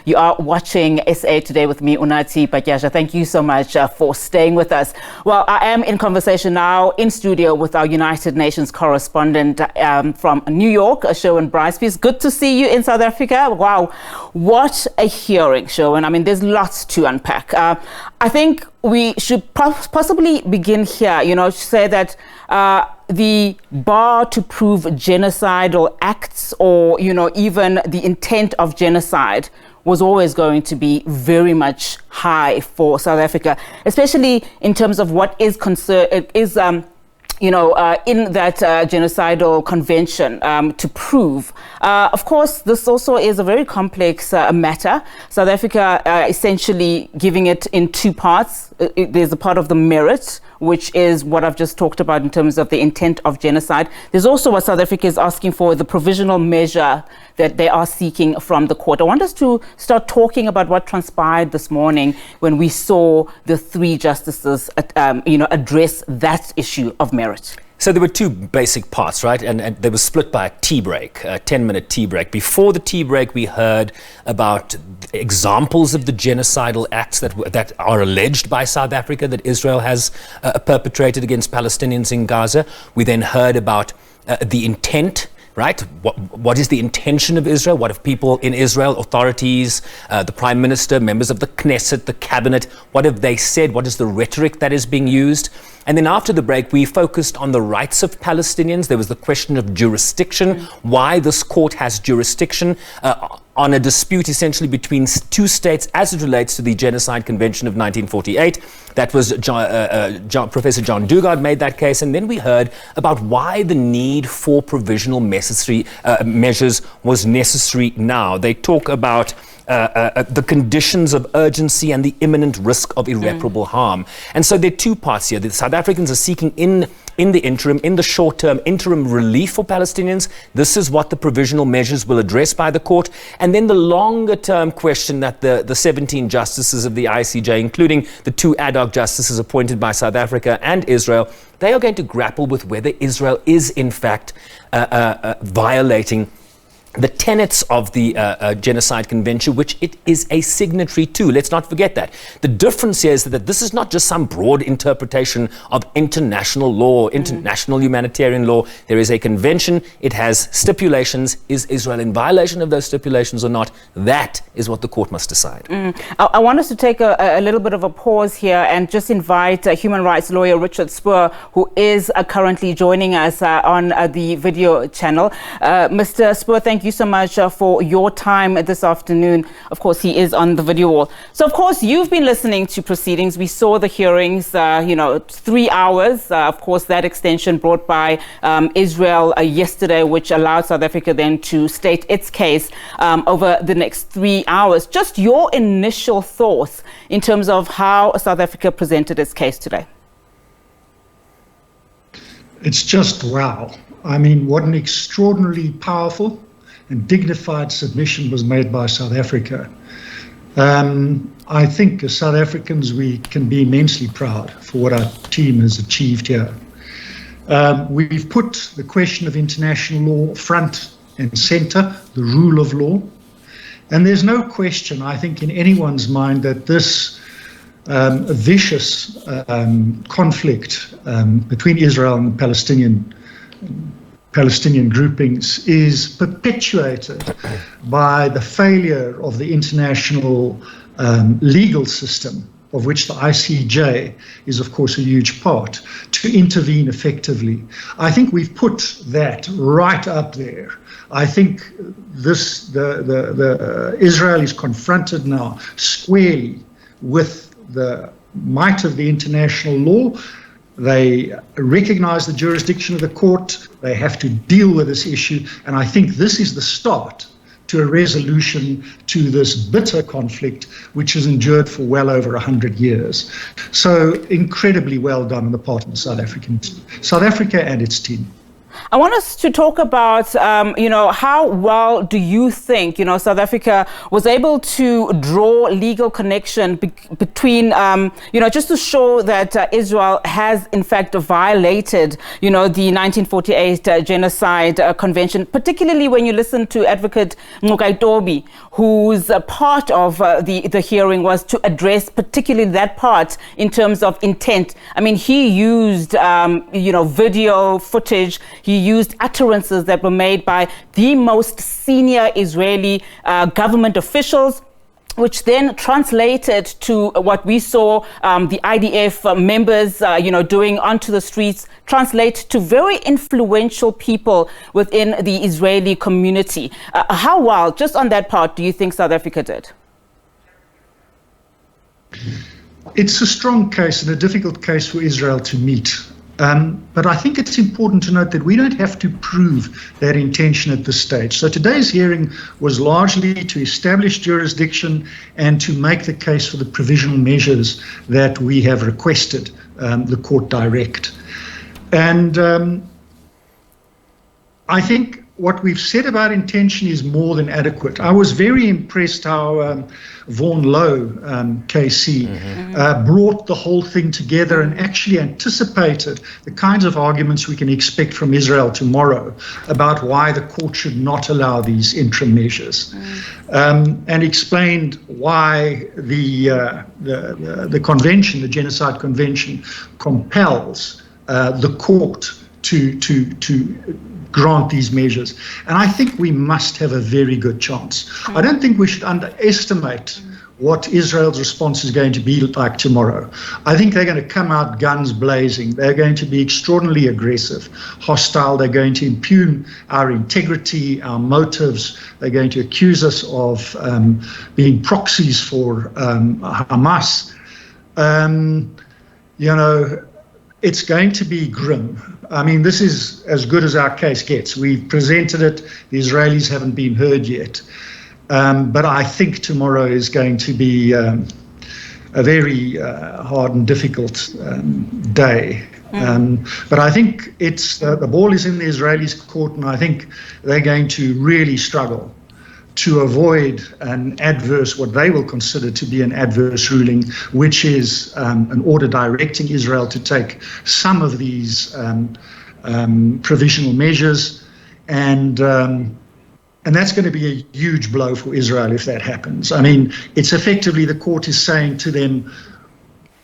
You are watching SA Today with me, Unathi Patyasha. Thank you so much for staying with us. Well, I am in conversation now in studio with our United Nations correspondent from New York, Sherwin Bryce-Pease. Good to see you in South Africa. Wow, what a hearing, Sherwin. I mean, there's lots to unpack. I think we should possibly begin here, to say that the bar to prove genocidal acts or, even the intent of genocide was always going to be very much high for South Africa, especially in terms of what is in that genocidal convention to prove. Of course, this also is a very complex matter. South Africa essentially giving it in two parts. There's a part of the merit, which is what I've just talked about in terms of the intent of genocide. There's also what South Africa is asking for, the provisional measure that they are seeking from the court. I want us to start talking about what transpired this morning when we saw the three justices, address that issue of merit. So there were two basic parts, right? And they were split by a tea break, a 10-minute tea break. Before the tea break, we heard about examples of the genocidal acts that are alleged by South Africa that Israel has perpetrated against Palestinians in Gaza. We then heard about the intent. Right? What is the intention of Israel? What have people in Israel, authorities, the Prime Minister, members of the Knesset, the Cabinet, what have they said? What is the rhetoric that is being used? And then after the break, we focused on the rights of Palestinians. There was the question of jurisdiction, why this court has jurisdiction on a dispute essentially between two states as it relates to the Genocide Convention of 1948. That was Professor John Dugard made that case. And then we heard about why the need for provisional measures was necessary now. They talk about the conditions of urgency and the imminent risk of irreparable harm. And so there are two parts here. The South Africans are seeking in the interim, in the short term, interim relief for Palestinians. This is what the provisional measures will address by the court. And then the longer term question that the 17 justices of the ICJ, including the two ad hoc justices appointed by South Africa and Israel, they are going to grapple with whether Israel is in fact violating the tenets of the Genocide Convention, which it is a signatory to. Let's not forget that. The difference here is that this is not just some broad interpretation of international law, international humanitarian law. There is a convention. It has stipulations. Is Israel in violation of those stipulations or not? That is what the court must decide. I want us to take a little bit of a pause here and just invite human rights lawyer Richard Spoor, who is currently joining us on the video channel. Mr. Spoor, thank you so much for your time this afternoon. Of course, he is on the video wall. So, of course, you've been listening to proceedings. We saw the hearings, 3 hours. Of course, that extension brought by Israel yesterday, which allowed South Africa then to state its case over the next 3 hours. Just your initial thoughts in terms of how South Africa presented its case today. It's just wow. I mean, what an extraordinarily powerful and dignified submission was made by South Africa. I think as South Africans, we can be immensely proud for what our team has achieved here. We've put the question of international law front and center, the rule of law. And there's no question, I think, in anyone's mind that this vicious conflict between Israel and the Palestinian groupings is perpetuated by the failure of the international legal system, of which the ICJ is, of course, a huge part, to intervene effectively. I think we've put that right up there. I think Israel is confronted now squarely with the might of the international law. They recognize the jurisdiction of the court. They have to deal with this issue. And I think this is the start to a resolution to this bitter conflict, which has endured for well over 100 years. So incredibly well done on the part of the South Africa and its team. I want us to talk about, how well do you think, South Africa was able to draw legal connection between, just to show that Israel has in fact violated, the 1948 Genocide Convention, particularly when you listen to Advocate Ncukaitobi, whose part of the hearing was to address particularly that part in terms of intent. I mean, he used, video footage. He used utterances that were made by the most senior Israeli government officials, which then translated to what we saw the IDF members, doing onto the streets, translate to very influential people within the Israeli community. How well, just on that part, do you think South Africa did? It's a strong case and a difficult case for Israel to meet. But I think it's important to note that we don't have to prove that intention at this stage. So today's hearing was largely to establish jurisdiction and to make the case for the provisional measures that we have requested the court direct. And I think what we've said about intention is more than adequate. I was very impressed how Vaughan Lowe, KC, brought the whole thing together and actually anticipated the kinds of arguments we can expect from Israel tomorrow about why the court should not allow these interim measures, and explained why the convention, the Genocide Convention, compels the court to grant these measures. And I think we must have a very good chance. I don't think we should underestimate what Israel's response is going to be like tomorrow. I think they're going to come out guns blazing. They're going to be extraordinarily aggressive, hostile. They're going to impugn our integrity, our motives. They're going to accuse us of being proxies for Hamas. It's going to be grim. I mean, this is as good as our case gets. We've presented it. The Israelis haven't been heard yet. But I think tomorrow is going to be a very hard and difficult day. But I think the ball is in the Israelis' court, and I think they're going to really struggle to avoid what they will consider to be an adverse ruling, which is an order directing Israel to take some of these provisional measures. And that's going to be a huge blow for Israel if that happens. I mean, it's effectively the court is saying to them,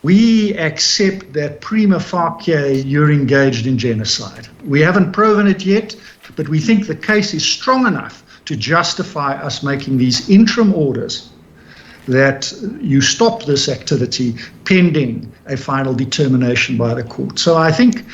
we accept that prima facie you're engaged in genocide. We haven't proven it yet, but we think the case is strong enough to justify us making these interim orders that you stop this activity pending a final determination by the court. So I think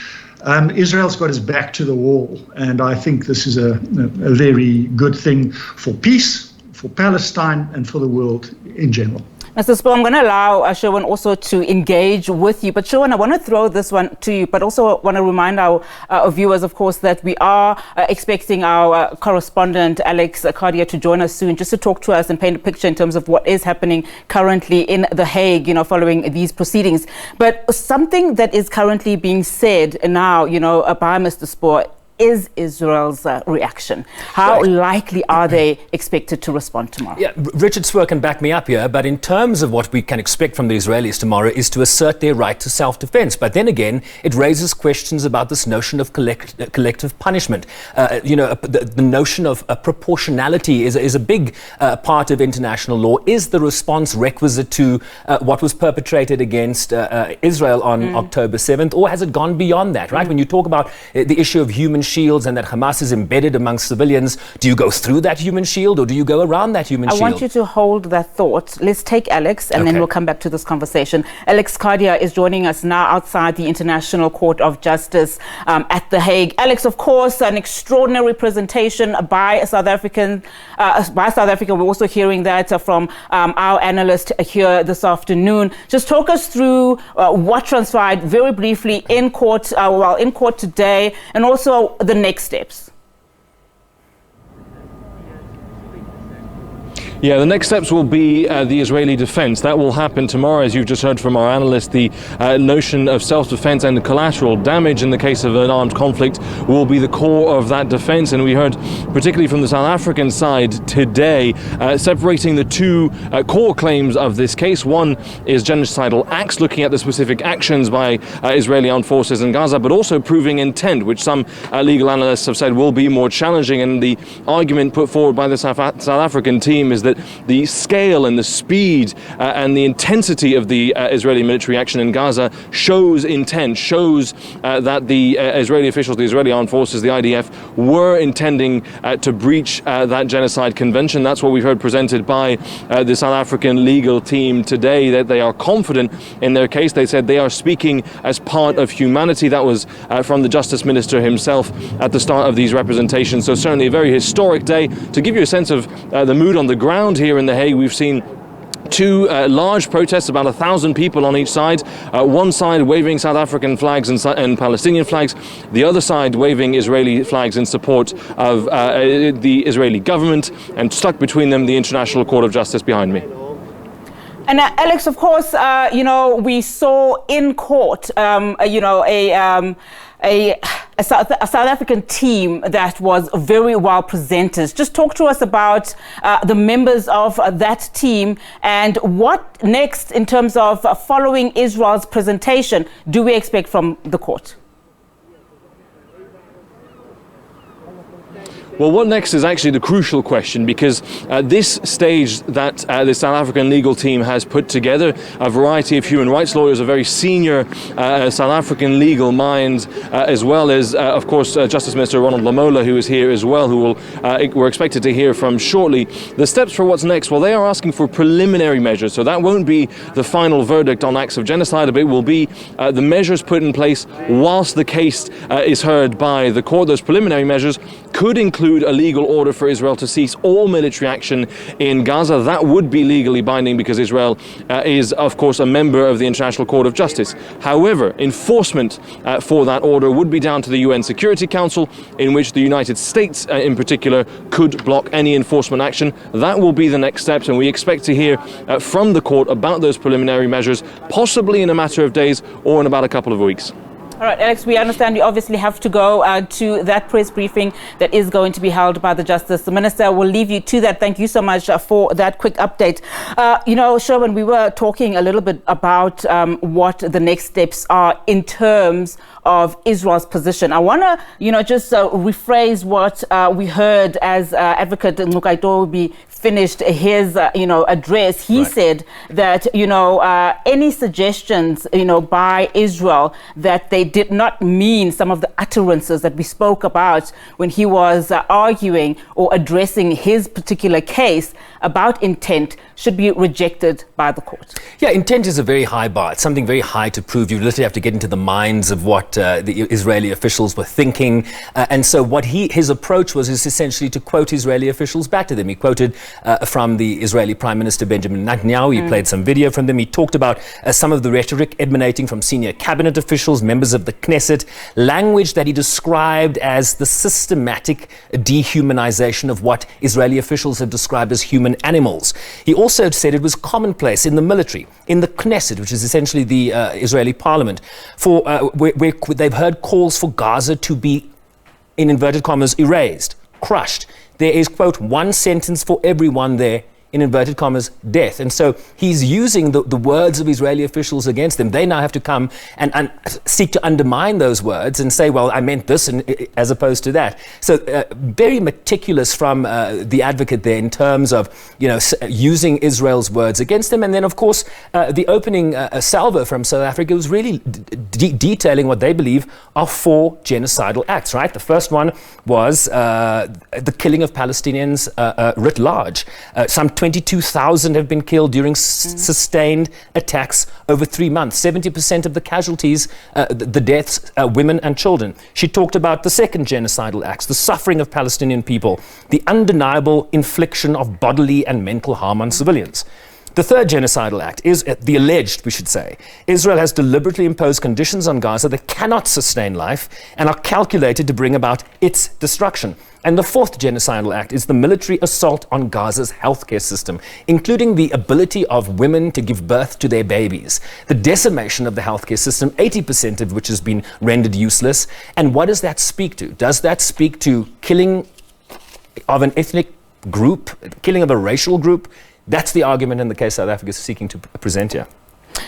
Israel's got its back to the wall, and I think this is a very good thing for peace, for Palestine, and for the world in general. Mr. Spo, I'm going to allow Sherwin also to engage with you. But Sherwin, I want to throw this one to you, but also want to remind our viewers, of course, that we are expecting our correspondent, Alex Cardia, to join us soon, just to talk to us and paint a picture in terms of what is happening currently in The Hague, following these proceedings. But something that is currently being said now, by Mr. Spo, is Israel's reaction? How likely are they expected to respond tomorrow? Yeah, Richard Swer can back me up here, but in terms of what we can expect from the Israelis tomorrow is to assert their right to self-defense. But then again, it raises questions about this notion of collective punishment. The notion of proportionality is a big part of international law. Is the response requisite to what was perpetrated against Israel on October 7th, or has it gone beyond that, right? When you talk about the issue of human shields and that Hamas is embedded amongst civilians, do you go through that human shield or do you go around that human shield? I want you to hold that thought. Let's take Alex and then we'll come back to this conversation. Alex Cardia is joining us now outside the International Court of Justice at The Hague. Alex, of course, an extraordinary presentation by South Africa. We're also hearing that from our analyst here this afternoon. Just talk us through what transpired very briefly in court today, and also the next steps. Yeah, the next steps will be the Israeli defense. That will happen tomorrow, as you've just heard from our analyst. The notion of self-defense and collateral damage in the case of an armed conflict will be the core of that defense. And we heard, particularly from the South African side today, separating the two core claims of this case. One is genocidal acts, looking at the specific actions by Israeli armed forces in Gaza, but also proving intent, which some legal analysts have said will be more challenging. And the argument put forward by the South African team is that the scale and the speed and the intensity of the Israeli military action in Gaza shows intent, shows that the Israeli officials, the Israeli armed forces, the IDF, were intending to breach that Genocide Convention. That's what we've heard presented by the South African legal team today, that they are confident in their case. They said they are speaking as part of humanity. That was from the Justice Minister himself at the start of these representations. So certainly a very historic day. To give you a sense of the mood on the ground here in The Hague, we've seen two large protests, about 1,000 people on each side. One side waving South African flags and Palestinian flags, the other side waving Israeli flags in support of the Israeli government, and stuck between them the International Court of Justice behind me. And Alex, of course, we saw in court, a South African team that was very well presented. Just talk to us about the members of that team and what next in terms of following Israel's presentation do we expect from the court? Well, what next is actually the crucial question, because at this stage that the South African legal team has put together a variety of human rights lawyers, a very senior South African legal mind, as well as, of course, Justice Minister Ronald Lamola, who is here as well, who we're expected to hear from shortly. The steps for what's next, well, they are asking for preliminary measures. So that won't be the final verdict on acts of genocide, but it will be the measures put in place whilst the case is heard by the court. Those preliminary measures could include a legal order for Israel to cease all military action in Gaza. That would be legally binding because Israel is, of course, a member of the International Court of Justice. However, enforcement for that order would be down to the UN Security Council, in which the United States in particular could block any enforcement action. That will be the next steps, and we expect to hear from the court about those preliminary measures, possibly in a matter of days or in about a couple of weeks. All right, Alex, we understand you obviously have to go to that press briefing that is going to be held by the Justice Minister. We'll leave you to that. Thank you so much for that quick update. Sherwin, we were talking a little bit about what the next steps are in terms of Israel's position. I want to, just rephrase what we heard as Advocate Nqaitobi finished his, address. He said that, any suggestions, by Israel that they did not mean some of the utterances that we spoke about when he was arguing or addressing his particular case about intent should be rejected by the court. Yeah, intent is a very high bar. It's something very high to prove. You literally have to get into the minds of what the Israeli officials were thinking. And so what his approach was is essentially to quote Israeli officials back to them. He quoted from the Israeli Prime Minister Benjamin Netanyahu. He played some video from them. He talked about some of the rhetoric emanating from senior cabinet officials, members of the Knesset, language that he described as the systematic dehumanization of what Israeli officials have described as human animals. He also said it was commonplace in the military, in the Knesset, which is essentially the Israeli parliament, for where they've heard calls for Gaza to be, in inverted commas, erased, crushed. There is, quote, one sentence for everyone there, in inverted commas, death. And so he's using the words of Israeli officials against them. They now have to come and seek to undermine those words and say, well, I meant this, as opposed to that. So very meticulous from the advocate there in terms of, using Israel's words against them. And then, of course, the opening salvo from South Africa was really detailing what they believe are 4 genocidal acts, right? The first one was the killing of Palestinians writ large. Some 22,000 have been killed during sustained attacks over 3 months. 70% of the casualties, the deaths, women and children. She talked about the second genocidal acts, the suffering of Palestinian people, the undeniable infliction of bodily and mental harm on civilians. The third genocidal act is the alleged, we should say. Israel has deliberately imposed conditions on Gaza that cannot sustain life and are calculated to bring about its destruction. And the fourth genocidal act is the military assault on Gaza's healthcare system, including the ability of women to give birth to their babies. The decimation of the healthcare system, 80% of which has been rendered useless. And what does that speak to? Does that speak to killing of an ethnic group, killing of a racial group? That's the argument in the case South Africa is seeking to present here.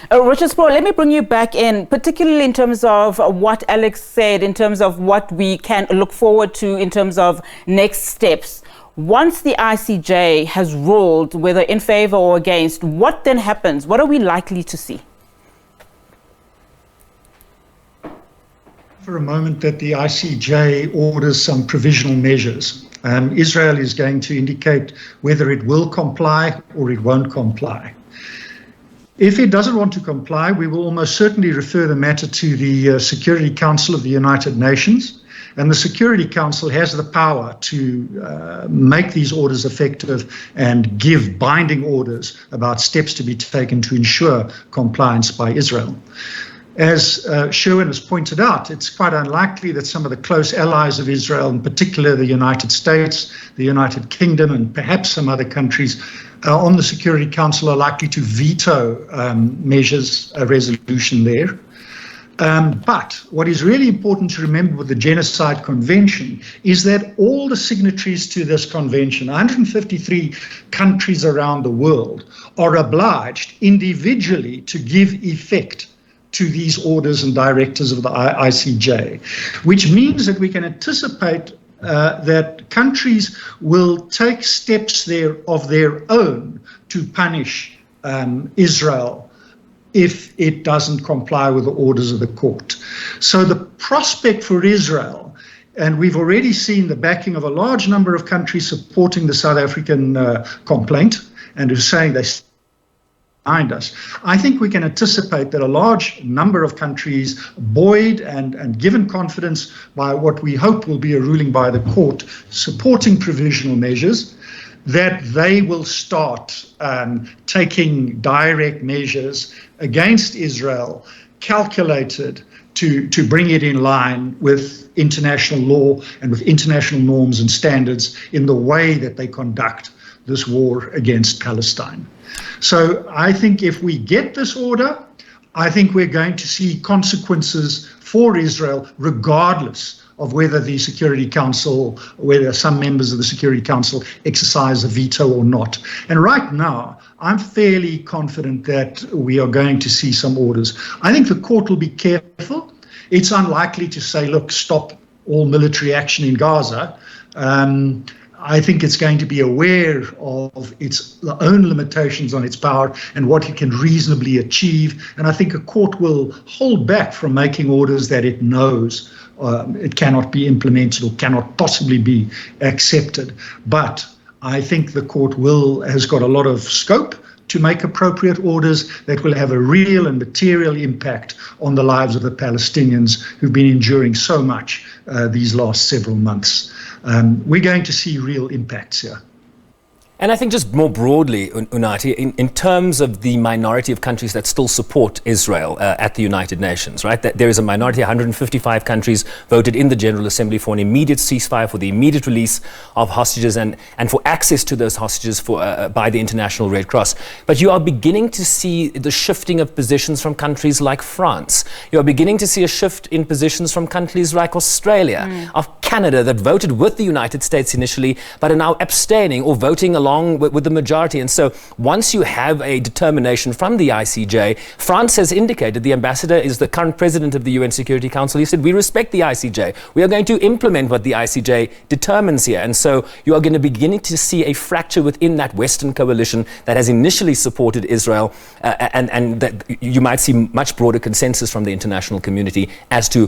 Richard Spoor, let me bring you back in, particularly in terms of what Alex said, in terms of what we can look forward to in terms of next steps. Once the ICJ has ruled, whether in favor or against, what then happens? What are we likely to see? For a moment that the ICJ orders some provisional measures. Israel is going to indicate whether it will comply or it won't comply. If it doesn't want to comply, we will almost certainly refer the matter to the Security Council of the United Nations. And the Security Council has the power to make these orders effective and give binding orders about steps to be taken to ensure compliance by Israel. As Sherwin has pointed out, it's quite unlikely that some of the close allies of Israel, in particular the United States, the United Kingdom, and perhaps some other countries on the Security Council are likely to veto measures, a resolution there. But what is really important to remember with the Genocide Convention is that all the signatories to this convention, 153 countries around the world, are obliged individually to give effect to these orders and directives of the ICJ, which means that we can anticipate that countries will take steps there of their own to punish Israel if it doesn't comply with the orders of the court. So the prospect for Israel, and we've already seen the backing of a large number of countries supporting the South African complaint and who are saying they behind us. I think we can anticipate that a large number of countries, buoyed and given confidence by what we hope will be a ruling by the court supporting provisional measures, that they will start taking direct measures against Israel, calculated to bring it in line with international law and with international norms and standards in the way that they conduct this war against Palestine. So I think if we get this order, I think we're going to see consequences for Israel, regardless of whether the Security Council, whether some members of the Security Council exercise a veto or not. And right now, I'm fairly confident that we are going to see some orders. I think the court will be careful. It's unlikely to say, look, stop all military action in Gaza. I think it's going to be aware of its own limitations on its power and what it can reasonably achieve. And I think a court will hold back from making orders that it knows it cannot be implemented or cannot possibly be accepted. But I think the court has got a lot of scope to make appropriate orders that will have a real and material impact on the lives of the Palestinians who've been enduring so much these last several months. We're going to see real impacts here. And I think just more broadly, Unathi, in terms of the minority of countries that still support Israel at the United Nations, right? That there is a minority, 155 countries voted in the General Assembly for an immediate ceasefire, for the immediate release of hostages and for access to those hostages by the International Red Cross. But you are beginning to see the shifting of positions from countries like France. You are beginning to see a shift in positions from countries like Australia, of Canada, that voted with the United States initially, but are now abstaining or voting along with the majority. And so once you have a determination from the ICJ, France has indicated, the ambassador is the current president of the UN Security Council, he said, we respect the ICJ. We are going to implement what the ICJ determines here. And so you are going to begin to see a fracture within that Western coalition that has initially supported Israel, and that you might see much broader consensus from the international community as to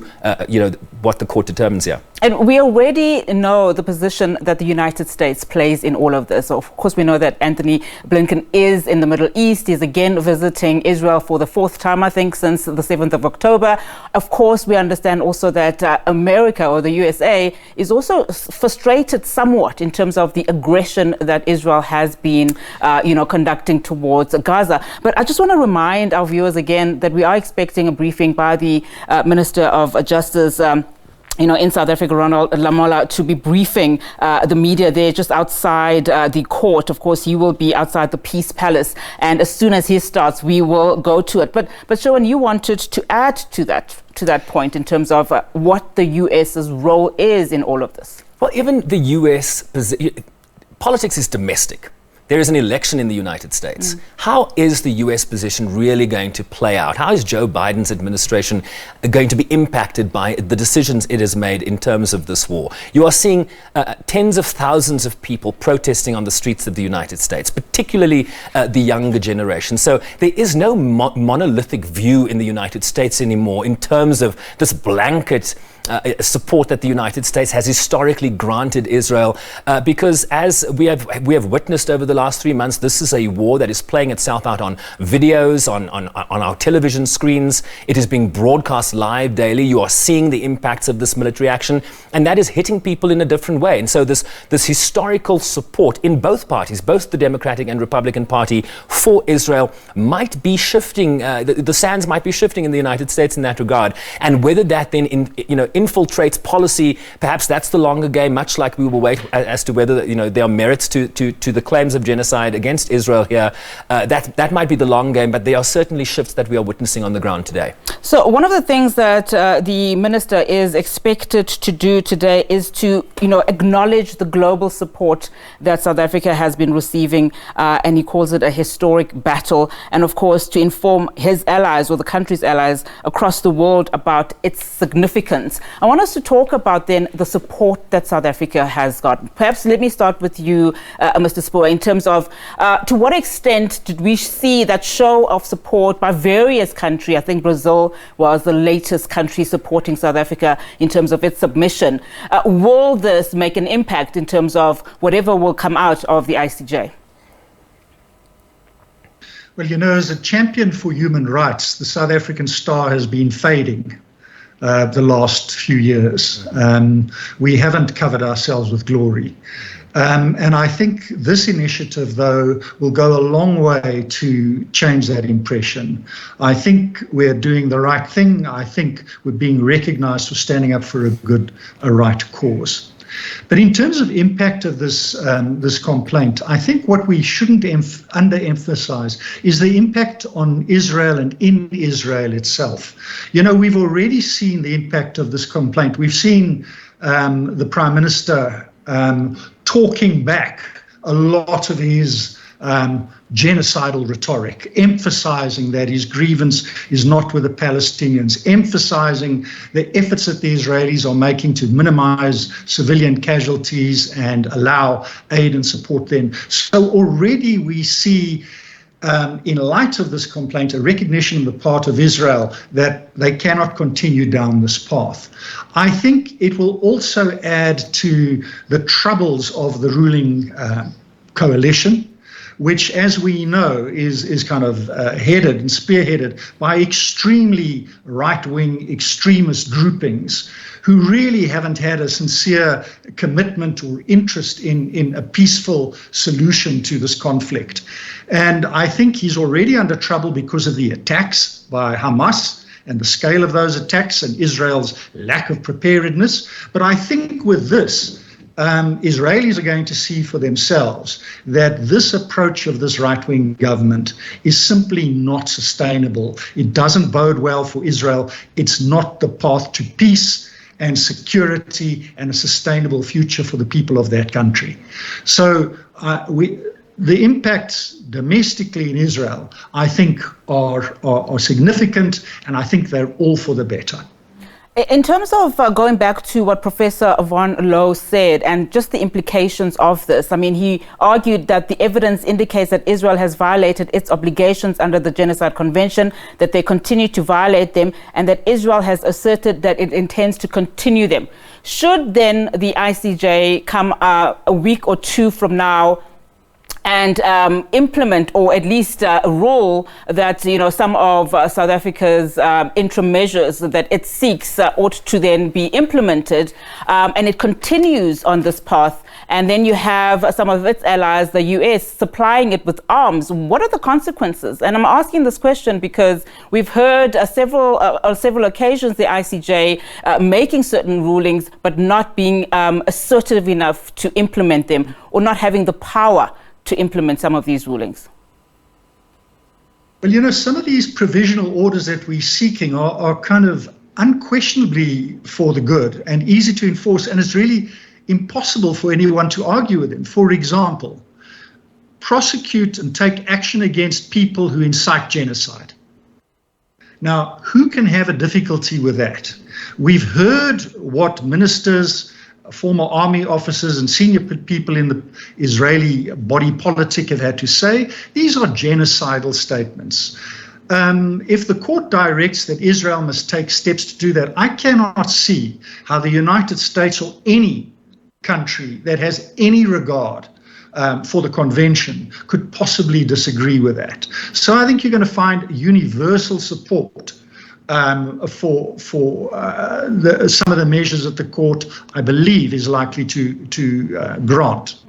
what the court determines here. And we already know the position that the United States plays in all of this. Of Of course, we know that Anthony Blinken is in the Middle East. He's again visiting Israel for the fourth time, I think, since the 7th of October. Of course, we understand also that America, or the USA, is also frustrated somewhat in terms of the aggression that Israel has been, conducting towards Gaza. But I just want to remind our viewers again that we are expecting a briefing by the Minister of Justice, in South Africa, Ronald Lamola, to be briefing the media there just outside the court. Of course, he will be outside the Peace Palace, and as soon as he starts, we will go to it. But Sherwin, you wanted to add to that point in terms of what the US's role is in all of this. Well, even the US politics is domestic. There is an election in the United States. How is the US position really going to play out? How is Joe Biden's administration going to be impacted by the decisions it has made in terms of this war? You are seeing tens of thousands of people protesting on the streets of the United States, particularly the younger generation. So there is no monolithic view in the United States anymore in terms of this blanket support that the United States has historically granted Israel, because as we have witnessed over the last 3 months, this is a war that is playing itself out on videos, on our television screens. It is being broadcast live daily. You are seeing the impacts of this military action, and that is hitting people in a different way. And so this historical support in both parties, both the Democratic and Republican Party, for Israel might be shifting. The sands might be shifting in the United States in that regard, and whether that then infiltrates policy, perhaps that's the longer game, much like we will wait as to whether there are merits to the claims of genocide against Israel here. That might be the long game, but there are certainly shifts that we are witnessing on the ground today. So one of the things that the minister is expected to do today is to acknowledge the global support that South Africa has been receiving, and he calls it a historic battle, and of course to inform his allies, or the country's allies across the world, about its significance. I want us to talk about then the support that South Africa has gotten. Perhaps let me start with you, Mr. Spoor, in terms of to what extent did we see that show of support by various countries? I think Brazil was the latest country supporting South Africa in terms of its submission. Will this make an impact in terms of whatever will come out of the ICJ? Well, as a champion for human rights, the South African star has been fading the last few years. We haven't covered ourselves with glory. And I think this initiative, though, will go a long way to change that impression. I think we're doing the right thing. I think we're being recognized for standing up for a right cause. But in terms of impact of this complaint, I think what we shouldn't underemphasize is the impact on Israel and in Israel itself. We've already seen the impact of this complaint. We've seen the Prime Minister talking back a lot of his genocidal rhetoric, emphasizing that his grievance is not with the Palestinians, emphasizing the efforts that the Israelis are making to minimize civilian casualties and allow aid and support them. So already we see, in light of this complaint, a recognition on the part of Israel that they cannot continue down this path. I think it will also add to the troubles of the ruling coalition, which, as we know, is kind of headed and spearheaded by extremely right-wing extremist groupings who really haven't had a sincere commitment or interest in a peaceful solution to this conflict. And I think he's already under trouble because of the attacks by Hamas and the scale of those attacks and Israel's lack of preparedness. But I think with this, Israelis are going to see for themselves that this approach of this right-wing government is simply not sustainable. It doesn't bode well for Israel. It's not the path to peace and security and a sustainable future for the people of that country. So the impacts domestically in Israel, I think, are significant, and I think they're all for the better. In terms of going back to what Professor Von Lowe said and just the implications of this, I mean, he argued that the evidence indicates that Israel has violated its obligations under the Genocide Convention, that they continue to violate them, and that Israel has asserted that it intends to continue them. Should then the ICJ come a week or two from now and implement, or at least rule that, you know, some of South Africa's interim measures that it seeks ought to then be implemented, and it continues on this path. And then you have some of its allies, the US, supplying it with arms. What are the consequences? And I'm asking this question because we've heard on several occasions the ICJ making certain rulings, but not being assertive enough to implement them, or not having the power to implement some of these rulings. Well, you know, some of these provisional orders that we're seeking are kind of unquestionably for the good and easy to enforce, and it's really impossible for anyone to argue with them. For example, prosecute and take action against people who incite genocide. Now, who can have a difficulty with that? We've heard what ministers, former army officers and senior people in the Israeli body politic have had to say. These are genocidal statements. If the court directs that Israel must take steps to do that, I cannot see how the United States or any country that has any regard for the convention could possibly disagree with that. So I think you're going to find universal support for some of the measures that the court, I believe, is likely to grant.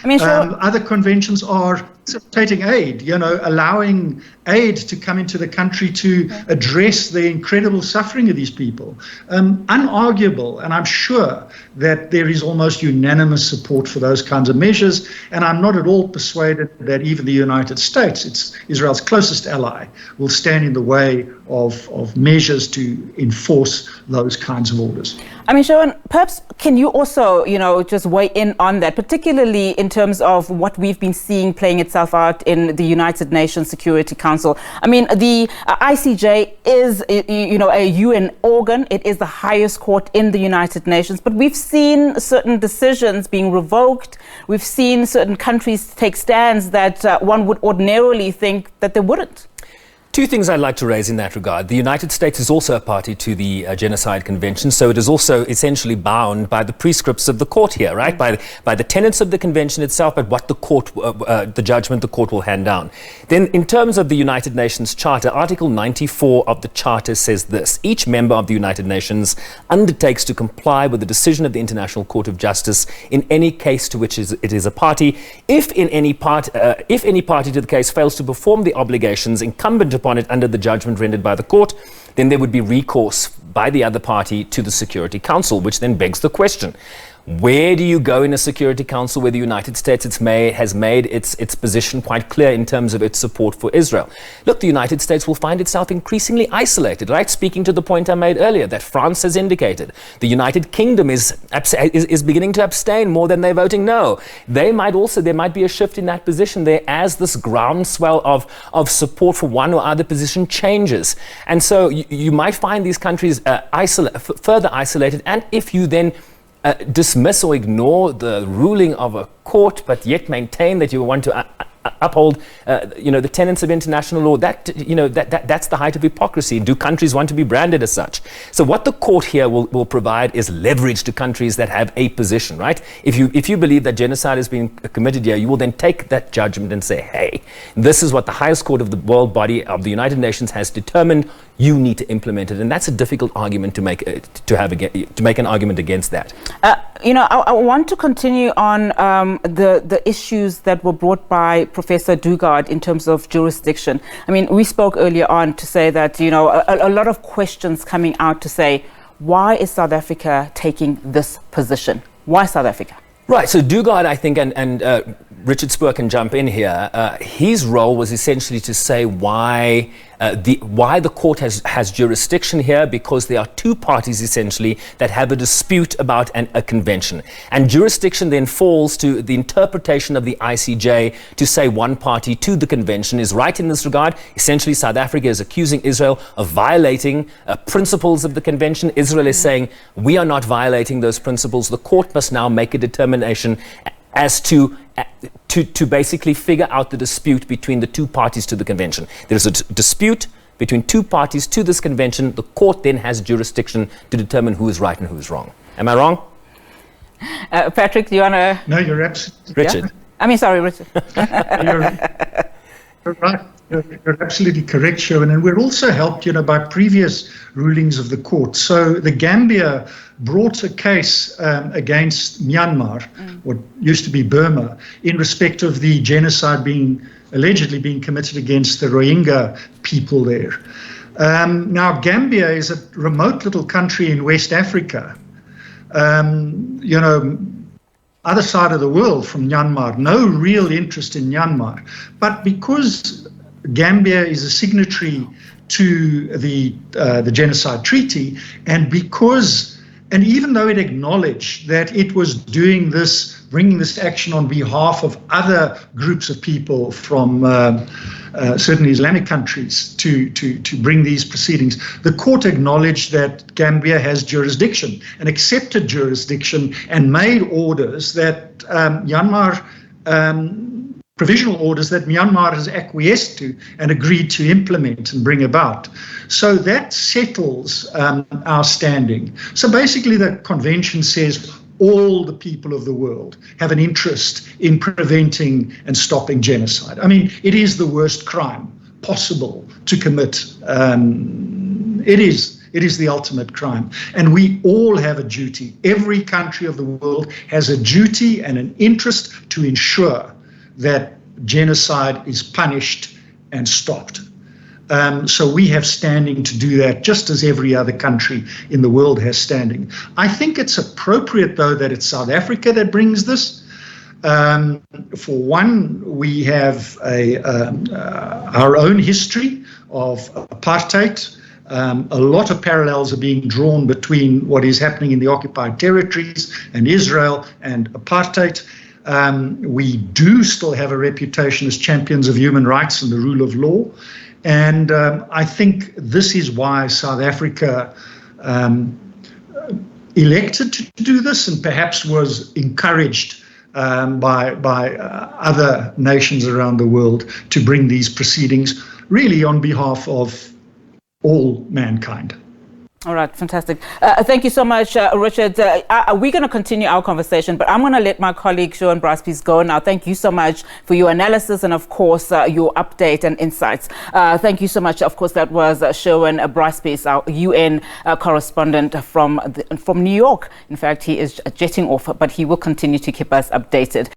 I mean, sure. Other conventions are facilitating aid, you know, allowing aid to come into the country to address the incredible suffering of these people. Unarguable, and I'm sure that there is almost unanimous support for those kinds of measures, and I'm not at all persuaded that even the United States, it's Israel's closest ally, will stand in the way of measures to enforce those kinds of orders. I mean, Sherwin, perhaps can you also, you know, just weigh in on that, particularly in terms of what we've been seeing playing itself out in the United Nations Security Council? I mean, the ICJ is, you know, a UN organ. It is the highest court in the United Nations, but we've seen certain decisions being revoked. We've seen certain countries take stands that one would ordinarily think that they wouldn't. Two things I'd like to raise in that regard. The United States is also a party to the Genocide Convention, so it is also essentially bound by the prescripts of the court here, right? By the tenets of the convention itself, but what the court, the judgment the court will hand down. Then in terms of the United Nations Charter, Article 94 of the Charter says this: each member of the United Nations undertakes to comply with the decision of the International Court of Justice in any case to which it is a party. If any party to the case fails to perform the obligations incumbent upon it under the judgment rendered by the court, then there would be recourse by the other party to the Security Council, which then begs the question: where do you go in a Security Council where the United States has made its position quite clear in terms of its support for Israel? Look, the United States will find itself increasingly isolated, right? Speaking to the point I made earlier that France has indicated, the United Kingdom is beginning to abstain more than they're voting no. There might be a shift in that position there as this groundswell of support for one or other position changes. And so you might find these countries further isolated, and if you then dismiss or ignore the ruling of a court, but yet maintain that you want to uphold, the tenets of international law, that's the height of hypocrisy. Do countries want to be branded as such? So what the court here will provide is leverage to countries that have a position, right? If you believe that genocide has been committed here, you will then take that judgment and say, hey, this is what the highest court of the world body of the United Nations has determined. You need to implement it, and that's a difficult argument to make an argument against that. I want to continue on the issues that were brought by Professor Dugard in terms of jurisdiction. I mean, we spoke earlier on to say that, a lot of questions coming out to say, why is South Africa taking this position? Why South Africa? Right, so Dugard, I think, and Richard Spoor can jump in here, his role was essentially to say why the court has jurisdiction here, because there are two parties essentially that have a dispute about a convention. And jurisdiction then falls to the interpretation of the ICJ to say one party to the convention is right in this regard. Essentially, South Africa is accusing Israel of violating principles of the convention. Israel is saying, we are not violating those principles. The court must now make a determination as to basically figure out the dispute between the two parties to the convention. There's a dispute between two parties to this convention. The court then has jurisdiction to determine who is right and who is wrong. Am I wrong? Patrick, do you want to... No, you're absolutely... Richard? I mean, sorry, Richard. You're right. You're absolutely correct, Sherwin. And we're also helped, by previous rulings of the court. So the Gambia brought a case against Myanmar, what used to be Burma, in respect of the genocide allegedly being committed against the Rohingya people there. Now, Gambia is a remote little country in West Africa. Other side of the world from Myanmar, no real interest in Myanmar. But because Gambia is a signatory to the Genocide Treaty, and even though it acknowledged that it was bringing this action on behalf of other groups of people from certain Islamic countries to bring these proceedings, the court acknowledged that Gambia has jurisdiction and accepted jurisdiction and made orders that provisional orders that Myanmar has acquiesced to and agreed to implement and bring about. So that settles our standing. So basically the convention says all the people of the world have an interest in preventing and stopping genocide. I mean, it is the worst crime possible to commit. It is the ultimate crime. And we all have a duty. Every country of the world has a duty and an interest to ensure that genocide is punished and stopped. So we have standing to do that, just as every other country in the world has standing. I think it's appropriate, though, that it's South Africa that brings this. For one, we have our own history of apartheid. A lot of parallels are being drawn between what is happening in the occupied territories and Israel and apartheid. We do still have a reputation as champions of human rights and the rule of law. And I think this is why South Africa elected to do this and perhaps was encouraged by other nations around the world to bring these proceedings really on behalf of all mankind. All right, fantastic. Thank you so much, Richard. We're going to continue our conversation, but I'm going to let my colleague Sherwin Bryce-Pease go now. Thank you so much for your analysis and, of course, your update and insights. Thank you so much. Of course, that was Sherwin Bryce-Pease, our UN correspondent from New York. In fact, he is jetting off, but he will continue to keep us updated.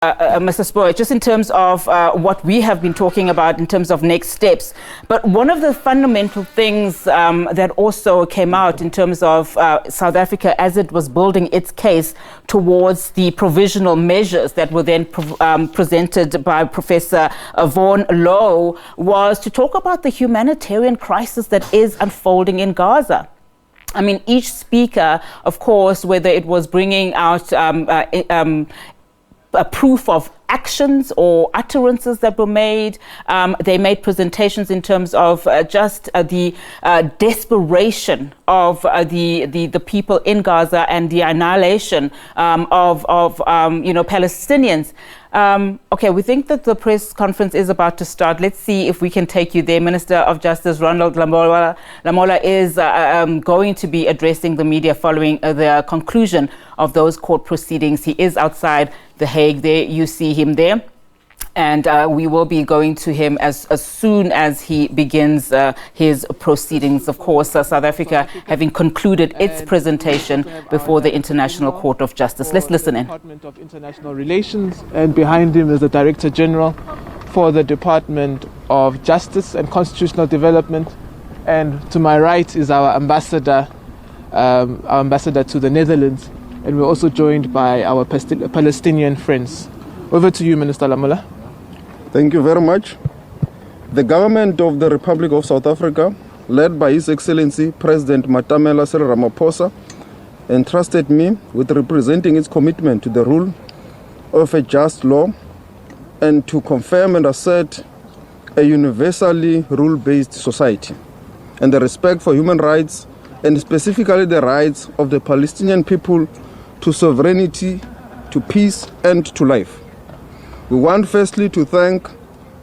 Mr. Spoor, just in terms of what we have been talking about in terms of next steps. But one of the fundamental things that also came out in terms of South Africa as it was building its case towards the provisional measures that were then presented by Professor Vaughan Lowe was to talk about the humanitarian crisis that is unfolding in Gaza. I mean, each speaker, of course, whether it was bringing out a proof of actions or utterances that were made. They made presentations in terms of just the desperation of the people in Gaza and the annihilation of Palestinians. Okay, we think that the press conference is about to start. Let's see if we can take you there. Minister of Justice Ronald Lamola is going to be addressing the media following the conclusion of those court proceedings. He is outside the Hague. There you see him there. And we will be going to him as soon as he begins his proceedings. Of course, South Africa having concluded its presentation before the International Court of Justice. Let's listen in. Department of International Relations, and behind him is the Director General for the Department of Justice and Constitutional Development. And to my right is our ambassador to the Netherlands. And we're also joined by our Palestinian friends. Over to you, Minister Lamola. Thank you very much. The government of the Republic of South Africa, led by His Excellency President Matamela Cyril Ramaphosa, entrusted me with representing its commitment to the rule of a just law and to confirm and assert a universally rule-based society and the respect for human rights, and specifically the rights of the Palestinian people to sovereignty, to peace, and to life. We want firstly to thank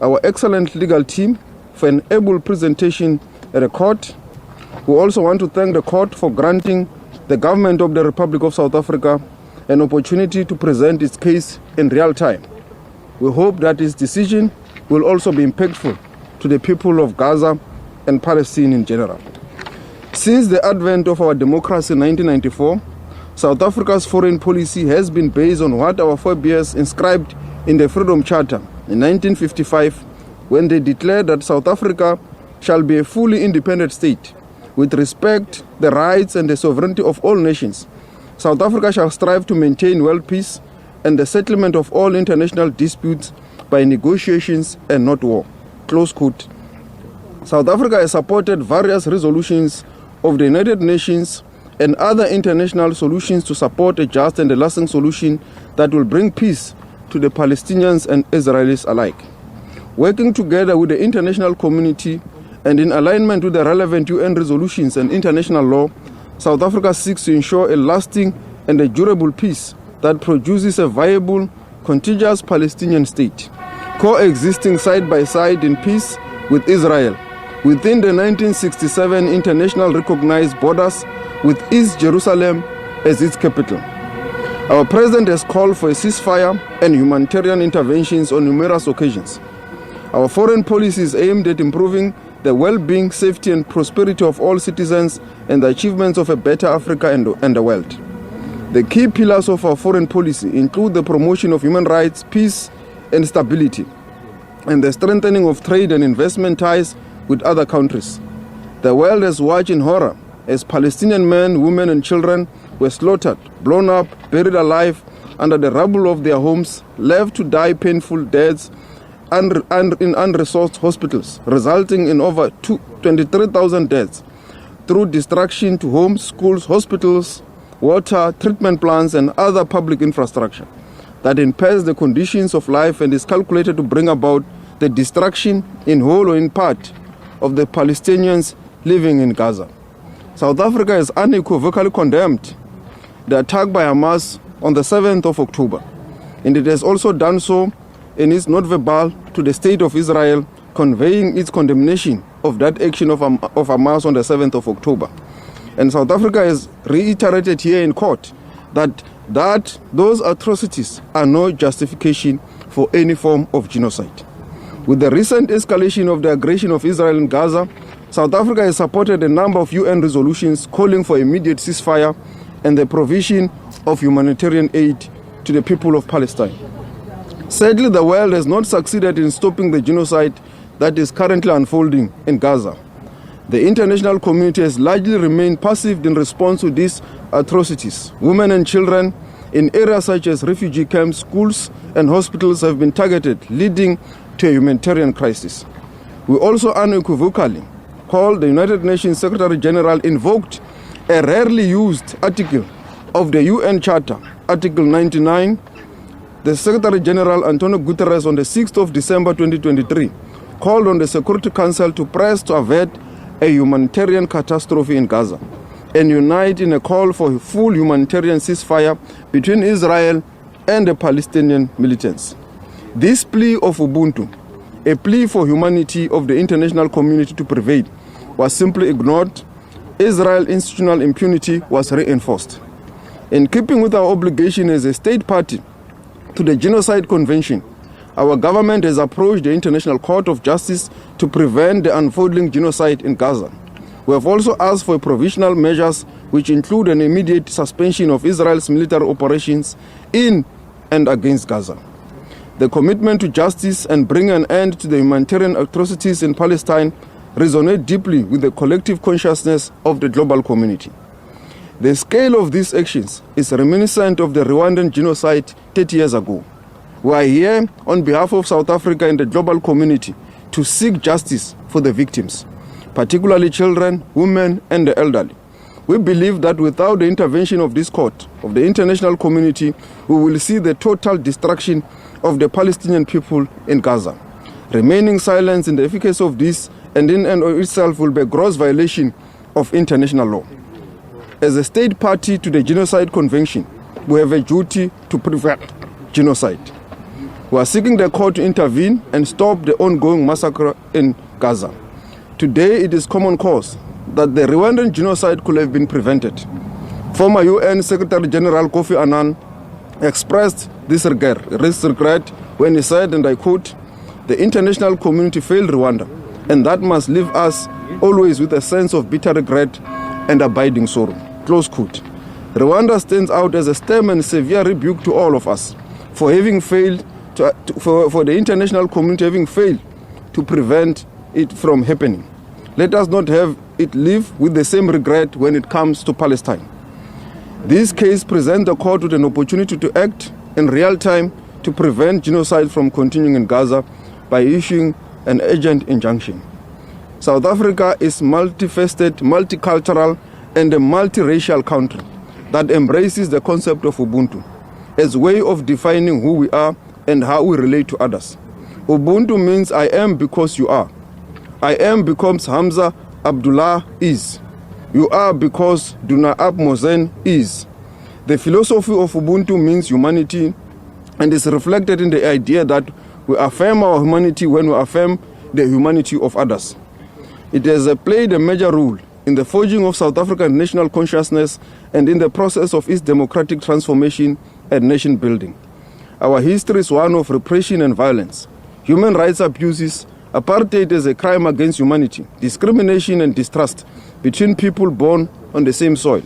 our excellent legal team for an able presentation at the court. We also want to thank the court for granting the government of the Republic of South Africa an opportunity to present its case in real time. We hope that its decision will also be impactful to the people of Gaza and Palestine in general. Since the advent of our democracy in 1994, South Africa's foreign policy has been based on what our forebears inscribed in the Freedom Charter in 1955, when they declared that South Africa shall be a fully independent state with respect the rights and the sovereignty of all nations. South Africa shall strive to maintain world peace and the settlement of all international disputes by negotiations and not war. Close quote. South Africa has supported various resolutions of the United Nations and other international solutions to support a just and a lasting solution that will bring peace to the Palestinians and Israelis alike. Working together with the international community and in alignment with the relevant UN resolutions and international law, South Africa seeks to ensure a lasting and a durable peace that produces a viable, contiguous Palestinian state, coexisting side by side in peace with Israel, within the 1967 international recognized borders, with East Jerusalem as its capital. Our president has called for a ceasefire and humanitarian interventions on numerous occasions. Our foreign policy is aimed at improving the well-being, safety and prosperity of all citizens and the achievements of a better Africa and the world. The key pillars of our foreign policy include the promotion of human rights, peace and stability, and the strengthening of trade and investment ties with other countries. The world has watched in horror as Palestinian men, women and children were slaughtered, blown up, buried alive under the rubble of their homes, left to die painful deaths and in unresourced hospitals, resulting in over 23,000 deaths through destruction to homes, schools, hospitals, water, treatment plants and other public infrastructure that impairs the conditions of life and is calculated to bring about the destruction in whole or in part of the Palestinians living in Gaza. South Africa has unequivocally condemned the attack by Hamas on the 7th of October, and it has also done so in its note verbal to the State of Israel, conveying its condemnation of that action of Hamas on the 7th of October. And South Africa has reiterated here in court that those atrocities are no justification for any form of genocide. With the recent escalation of the aggression of Israel in Gaza, South Africa has supported a number of UN resolutions calling for immediate ceasefire and the provision of humanitarian aid to the people of Palestine. Sadly, the world has not succeeded in stopping the genocide that is currently unfolding in Gaza. The international community has largely remained passive in response to these atrocities. Women and children in areas such as refugee camps, schools, and hospitals have been targeted, leading to a humanitarian crisis. We also unequivocally call the United Nations Secretary General invoked a rarely used article of the UN Charter, Article 99. The Secretary General Antonio Guterres on the 6th of December 2023 called on the Security Council to press to avert a humanitarian catastrophe in Gaza and unite in a call for a full humanitarian ceasefire between Israel and the Palestinian militants. This plea of Ubuntu, a plea for humanity of the international community to prevail, was simply ignored. Israel's institutional impunity was reinforced. In keeping with our obligation as a state party to the Genocide Convention, our government has approached the International Court of Justice to prevent the unfolding genocide in Gaza. We have also asked for provisional measures which include an immediate suspension of Israel's military operations in and against Gaza. The commitment to justice and bring an end to the humanitarian atrocities in Palestine resonate deeply with the collective consciousness of the global community. The scale of these actions is reminiscent of the Rwandan genocide 30 years ago. We are here on behalf of South Africa and the global community to seek justice for the victims, particularly children, women, and the elderly. We believe that without the intervention of this court, of the international community, we will see the total destruction of the Palestinian people in Gaza. Remaining silence in the efficacy of this and in and of itself will be a gross violation of international law. As a state party to the Genocide Convention, we have a duty to prevent genocide. We are seeking the court to intervene and stop the ongoing massacre in Gaza. Today, it is common cause that the Rwandan genocide could have been prevented. Former UN Secretary General Kofi Annan expressed this regret when he said, and I quote, "The international community failed Rwanda, and that must leave us always with a sense of bitter regret and abiding sorrow." Close quote. Rwanda stands out as a stern and severe rebuke to all of us for having failed for the international community having failed to prevent it from happening. Let us not have it live with the same regret when it comes to Palestine. This case presents the court with an opportunity to act in real time to prevent genocide from continuing in Gaza by issuing an urgent injunction. South Africa is multifaceted, multicultural, and a multiracial country that embraces the concept of Ubuntu as a way of defining who we are and how we relate to others. Ubuntu means I am because you are. I am becomes Hamza Abdullah is. You are because Duna Ab Mozen is. The philosophy of Ubuntu means humanity and is reflected in the idea that we affirm our humanity when we affirm the humanity of others. It has played a major role in the forging of South African national consciousness and in the process of its democratic transformation and nation building. Our history is one of repression and violence, human rights abuses, apartheid as a crime against humanity, discrimination and distrust between people born on the same soil.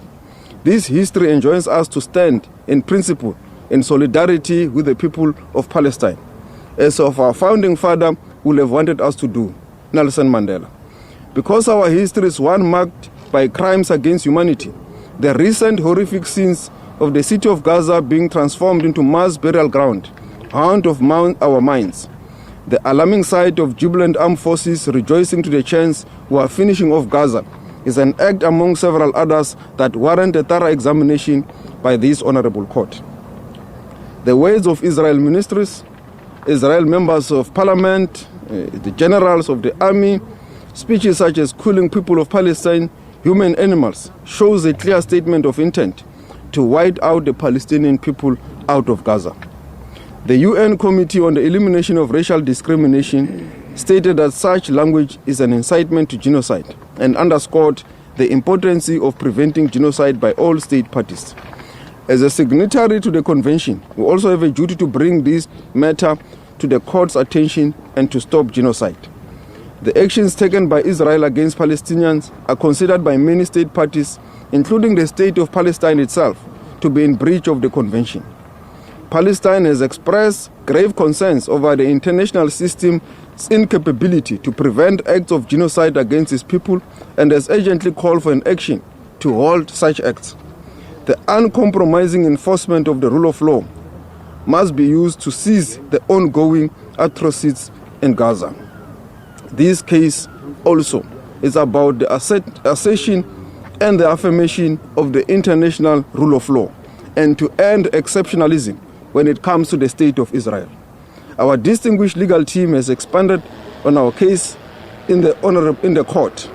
This history enjoins us to stand in principle in solidarity with the people of Palestine, as of our founding father would have wanted us to do, Nelson Mandela. Because our history is one marked by crimes against humanity, the recent horrific scenes of the city of Gaza being transformed into mass burial ground, haunt of our minds, the alarming sight of jubilant armed forces rejoicing to the chance who are finishing off Gaza is an act among several others that warrant a thorough examination by this honorable court. The words of Israel ministries, Israel members of parliament, the generals of the army, speeches such as killing people of Palestine, human animals, shows a clear statement of intent to wipe out the Palestinian people out of Gaza. The UN Committee on the Elimination of Racial Discrimination stated that such language is an incitement to genocide and underscored the importance of preventing genocide by all state parties. As a signatory to the convention, we also have a duty to bring this matter to the court's attention and to stop genocide. The actions taken by Israel against Palestinians are considered by many state parties, including the state of Palestine itself, to be in breach of the convention. Palestine has expressed grave concerns over the international system's incapability to prevent acts of genocide against its people and has urgently called for an action to halt such acts. The uncompromising enforcement of the rule of law must be used to cease the ongoing atrocities in Gaza. This case also is about the assertion and the affirmation of the international rule of law and to end exceptionalism when it comes to the state of Israel. Our distinguished legal team has expanded on our case in the court.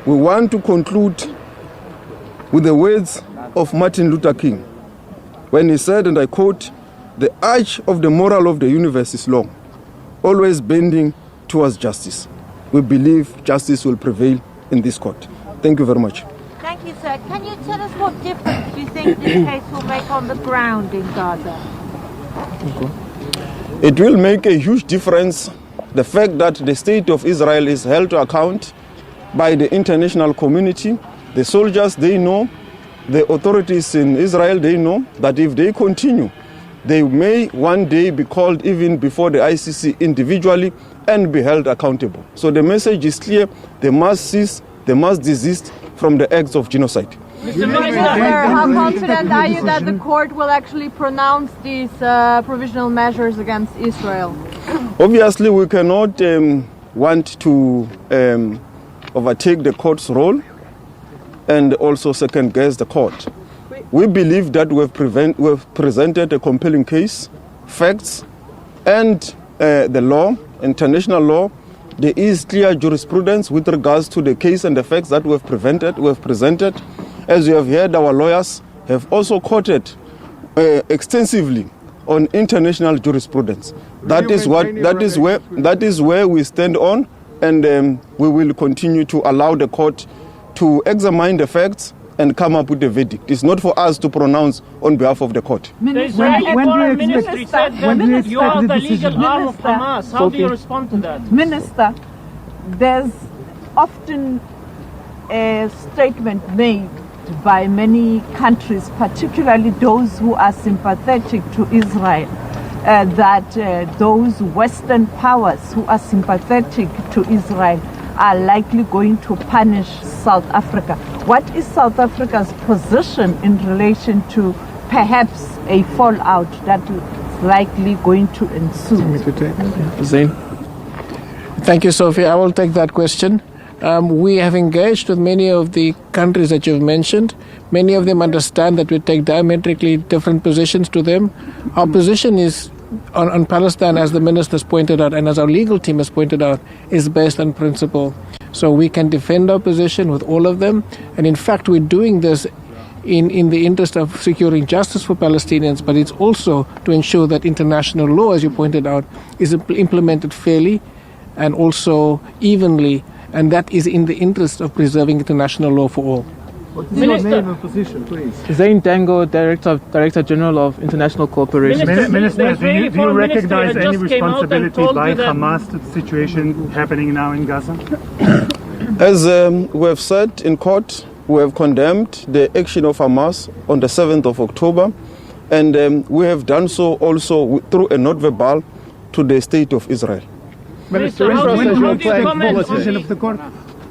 We want to conclude with the words of Martin Luther King when he said, and I quote, "The arch of the moral of the universe is long, always bending towards justice." We believe justice will prevail in this court. Thank you very much. Thank you, sir. Can you tell us what difference you think this case will make on the ground in Gaza? It will make a huge difference. The fact that the state of Israel is held to account by the international community, the soldiers, they know, the authorities in Israel, they know that if they continue, they may one day be called even before the ICC individually and be held accountable. So the message is clear: they must cease, they must desist from the acts of genocide. Mr. Minister, how confident are you that the court will actually pronounce these provisional measures against Israel? Obviously, we cannot want to overtake the court's role and also second guess the court. We believe that we've presented a compelling case, facts, and the law, international law. There is clear jurisprudence with regards to the case and the facts that we've presented. As you have heard, our lawyers have also quoted extensively on international jurisprudence. That is where we stand on, and we will continue to allow the court to examine the facts and come up with a verdict. It's not for us to pronounce on behalf of the court. The Israeli Foreign Ministry said that you are the legal arm of Hamas. How do you respond to that? Minister, there's often a statement made by many countries, particularly those who are sympathetic to Israel, that those Western powers who are sympathetic to Israel are likely going to punish South Africa. What is South Africa's position in relation to perhaps a fallout that is likely going to ensue? Zain. Thank you, Sophie. I will take that question. We have engaged with many of the countries that you've mentioned. Many of them understand that we take diametrically different positions to them. Our position is on Palestine, as the minister has pointed out, and as our legal team has pointed out, is based on principle. So we can defend our position with all of them. And in fact, we're doing this in the interest of securing justice for Palestinians, but it's also to ensure that international law, as you pointed out, is implemented fairly and also evenly. And that is in the interest of preserving international law for all. What's your name and position, please? Zain Dango, Director General of International Cooperation. Minister, do you recognize any responsibility by Hamas to the situation happening now in Gaza? As we have said in court, we have condemned the action of Hamas on the 7th of October, and we have done so also through a note verbal to the State of Israel. Minister, how do you comment on the decision of the court?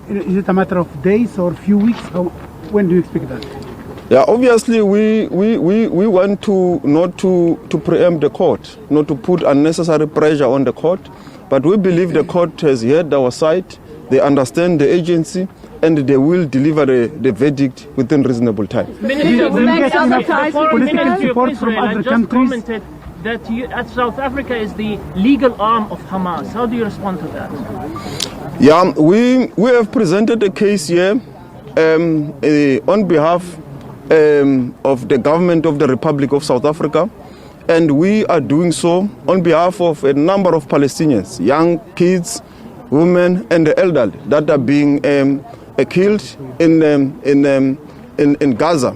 Is it a matter of days or a few weeks? When do you expect that? Yeah, obviously we want to not to preempt the court, not to put unnecessary pressure on the court, but we believe the court has heard our side, they understand the agency, and they will deliver the verdict within reasonable time. Minister, the foreign ministry of Israel has just commented that South Africa is the legal arm of Hamas. How do you respond to that? Yeah, we have presented a case here on behalf of the government of the Republic of South Africa, and we are doing so on behalf of a number of Palestinians, young kids, women, and the elderly that are being killed in Gaza.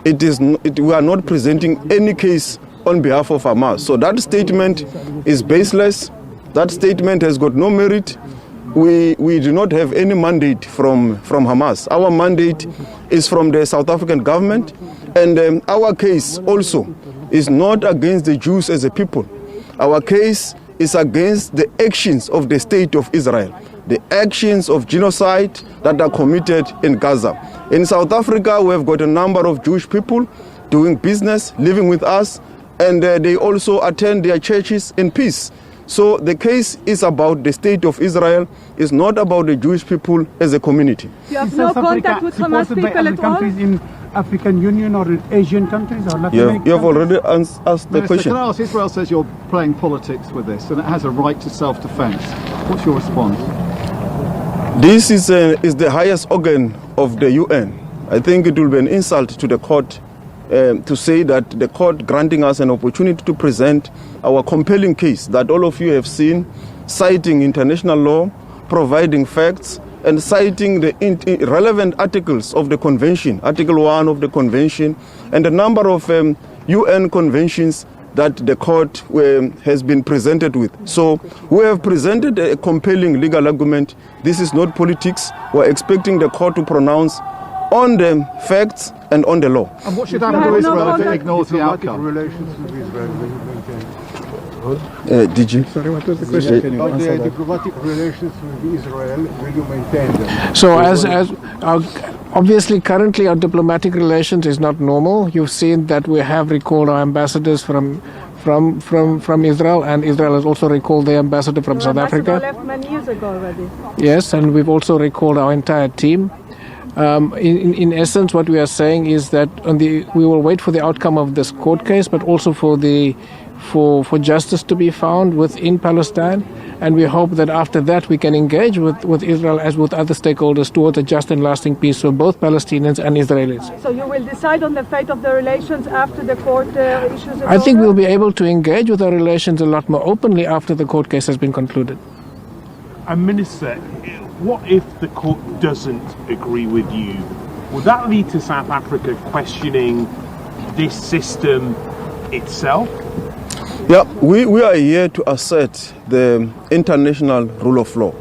We are not presenting any case on behalf of Hamas. So that statement is baseless. That statement has got no merit. We do not have any mandate from Hamas. Our mandate is from the South African government, and our case also is not against the Jews as a people. Our case is against the actions of the state of Israel, the actions of genocide that are committed in Gaza. In South Africa, we have got a number of Jewish people doing business, living with us, and they also attend their churches in peace. So the case is about the state of Israel, it's not about the Jewish people as a community. You have no contact with Hamas people at all? In African Union or in Asian countries or Latin American You have already asked the question. Can I ask, Israel says you're playing politics with this and it has a right to self-defense. What's your response? This is the highest organ of the UN. I think it will be an insult to the court to say that the court granting us an opportunity to present our compelling case that all of you have seen, citing international law, providing facts, and citing the relevant articles of the convention, Article 1 of the convention, and a number of UN conventions that the court has been presented with. So we have presented a compelling legal argument. This is not politics. We're expecting the court to pronounce on the facts and on the law. And what should happen to Israel if it ignores the outcome? Relations with Israel, Did you? Sorry, what was the question? About the diplomatic relations with Israel, will you maintain them? So obviously currently our diplomatic relations is not normal. You've seen that we have recalled our ambassadors from Israel, and Israel has also recalled the ambassador from South Africa. Left many years ago already. Yes, and we've also recalled our entire team. In essence, what we are saying is that we will wait for the outcome of this court case, but also for justice to be found within Palestine, and we hope that after that we can engage with Israel as with other stakeholders towards a just and lasting peace for both Palestinians and Israelis. So you will decide on the fate of the relations after the court issues it I think we'll be able to engage with our relations a lot more openly after the court case has been concluded. And Minister, what if the court doesn't agree with you? Would that lead to South Africa questioning this system itself? Yeah, we are here to assert the international rule of law.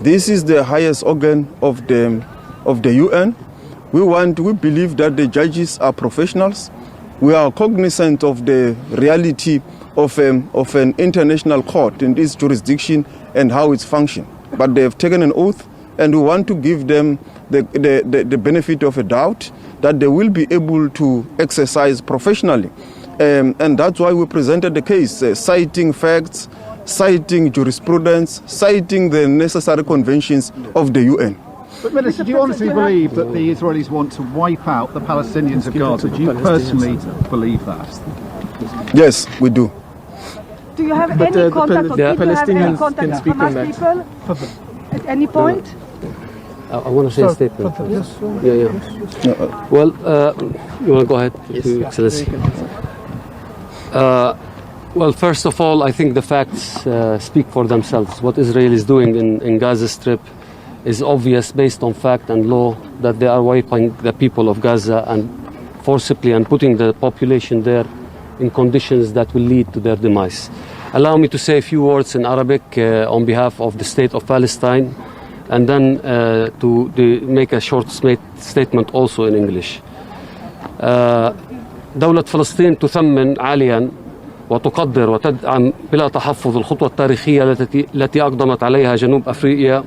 This is the highest organ of the UN. We believe that the judges are professionals. We are cognizant of the reality of an international court in this jurisdiction and how it's functioning. But they have taken an oath, and we want to give them the benefit of a doubt that they will be able to exercise professionally. And that's why we presented the case, citing facts, citing jurisprudence, citing the necessary conventions of the UN. But Minister, do you honestly believe that the Israelis want to wipe out the Palestinians of Gaza? Do you personally believe that? Yes, we do. Do you have any contact or did you have any contact with Hamas people at any point? I want to say a statement. Yeah. Well, you want to go ahead, Your Excellency? Well, first of all, I think the facts speak for themselves. What Israel is doing in Gaza Strip is obvious based on fact and law that they are wiping the people of Gaza and forcibly and putting the population there in conditions that will lead to their demise. Allow me to say a few words in Arabic on behalf of the state of Palestine, and then to make a short statement also in English. دولة فلسطين تثمن عاليا وتقدر وتدعم بلا تحفظ الخطوة التاريخية التي أقدمت عليها جنوب أفريقيا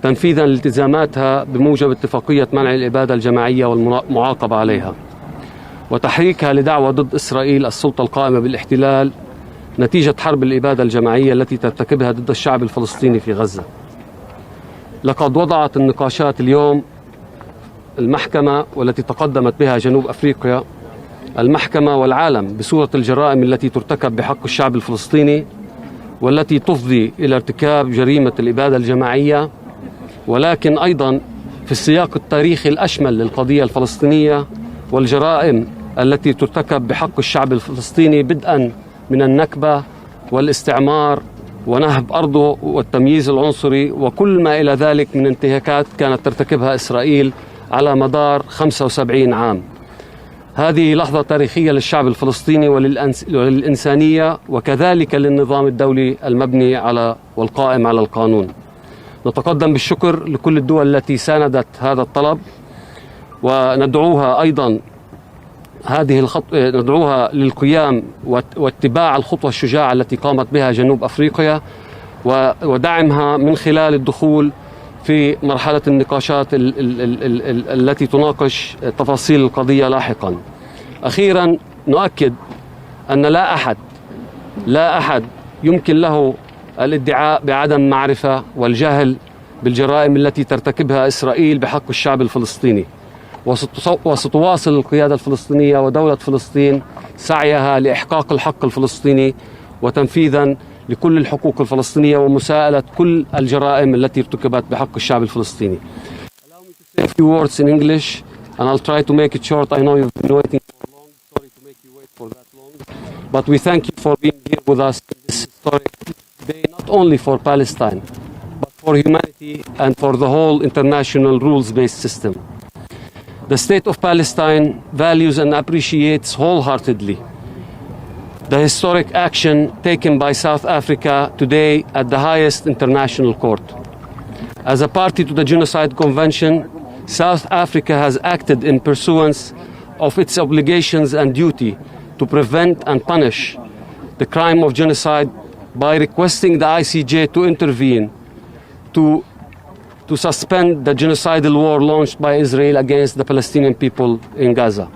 تنفيذا لالتزاماتها بموجب اتفاقية منع الإبادة الجماعية والمعاقبة عليها، وتحريكها لدعوة ضد إسرائيل السلطة القائمة بالاحتلال نتيجة حرب الإبادة الجماعية التي ترتكبها ضد الشعب الفلسطيني في غزة. لقد وضعت النقاشات اليوم المحكمة والتي تقدمت بها جنوب أفريقيا المحكمة والعالم بصورة الجرائم التي ترتكب بحق الشعب الفلسطيني والتي تفضي إلى ارتكاب جريمة الإبادة الجماعية، ولكن أيضا في السياق التاريخي الأشمل للقضية الفلسطينية والجرائم التي ترتكب بحق الشعب الفلسطيني بدءا من النكبة والاستعمار ونهب أرضه والتمييز العنصري وكل ما إلى ذلك من انتهاكات كانت ترتكبها إسرائيل على مدار 75 عام. هذه لحظة تاريخية للشعب الفلسطيني وللإنسانية وكذلك للنظام الدولي المبني على والقائم على القانون. نتقدم بالشكر لكل الدول التي ساندت هذا الطلب، وندعوها أيضا ندعوها للقيام واتباع الخطوة الشجاعة التي قامت بها جنوب أفريقيا ودعمها من خلال الدخول في مرحلة النقاشات التي تناقش تفاصيل القضية لاحقا. أخيرا نؤكد أن لا أحد يمكن له الادعاء بعدم معرفة والجهل بالجرائم التي ترتكبها إسرائيل بحق الشعب الفلسطيني، وستواصل القيادة الفلسطينية ودولة فلسطين سعيها لإحقاق الحق الفلسطيني وتنفيذا لكل الحقوق الفلسطينية ومساءلة كل الجرائم التي ارتكبت بحق الشعب الفلسطيني. Allow me to say a few words in English and I'll try to make it short. I know you've been waiting for long. Sorry to make you wait for that long. But we thank you for being here with us in this historic day, not only for Palestine, but for humanity and for the whole international rules-based system. The state of Palestine values and appreciates wholeheartedly the historic action taken by South Africa today at the highest international court. As a party to the Genocide Convention, South Africa has acted in pursuance of its obligations and duty to prevent and punish the crime of genocide by requesting the ICJ to intervene to suspend the genocidal war launched by Israel against the Palestinian people in Gaza.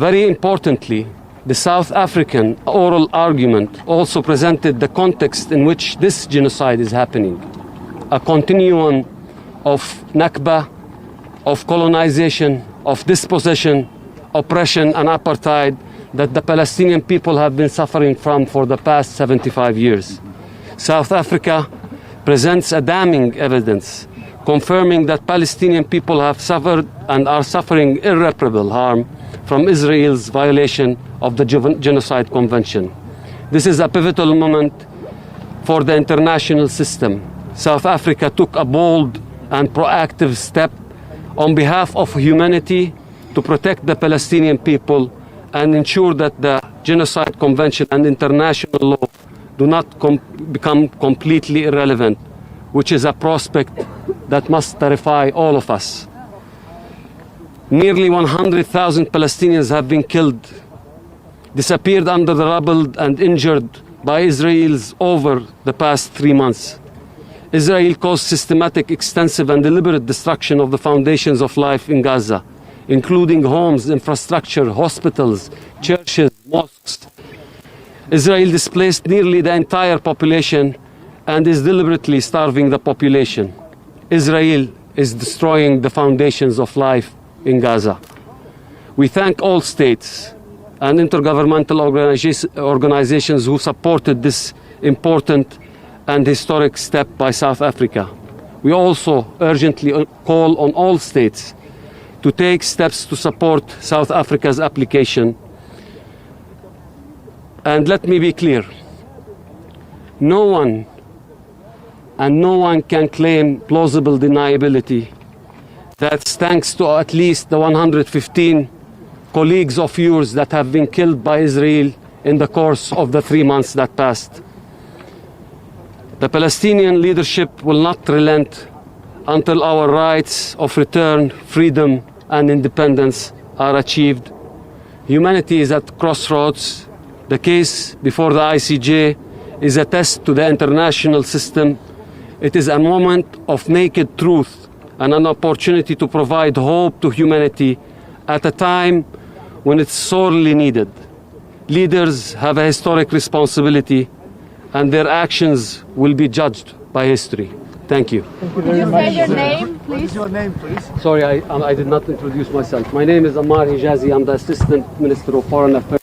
Very importantly, the South African oral argument also presented the context in which this genocide is happening, a continuum of Nakba, of colonization, of dispossession, oppression and apartheid that the Palestinian people have been suffering from for the past 75 years. South Africa presents a damning evidence confirming that Palestinian people have suffered and are suffering irreparable harm from Israel's violation of the Genocide Convention. This is a pivotal moment for the international system. South Africa took a bold and proactive step on behalf of humanity to protect the Palestinian people and ensure that the Genocide Convention and international law do not become completely irrelevant, which is a prospect that must terrify all of us. Nearly 100,000 Palestinians have been killed, disappeared under the rubble and injured by Israelis over the past 3 months. Israel caused systematic, extensive and deliberate destruction of the foundations of life in Gaza, including homes, infrastructure, hospitals, churches, mosques. Israel displaced nearly the entire population and is deliberately starving the population. Israel is destroying the foundations of life in Gaza. We thank all states and intergovernmental organizations who supported this important and historic step by South Africa. We also urgently call on all states to take steps to support South Africa's application. And let me be clear, no one can claim plausible deniability that thanks to at least the 115 colleagues of yours that have been killed by Israel in the course of the 3 months that passed. The Palestinian leadership will not relent until our rights of return, freedom, and independence are achieved. Humanity is at crossroads. The case before the ICJ is a test to the international system. It is a moment of naked truth and an opportunity to provide hope to humanity at a time when it's sorely needed. Leaders have a historic responsibility and their actions will be judged by history. Thank you. Could you say your name, please? What is your name, please? Sorry, I did not introduce myself. My name is Ammar Hijazi. I'm the Assistant Minister of Foreign Affairs.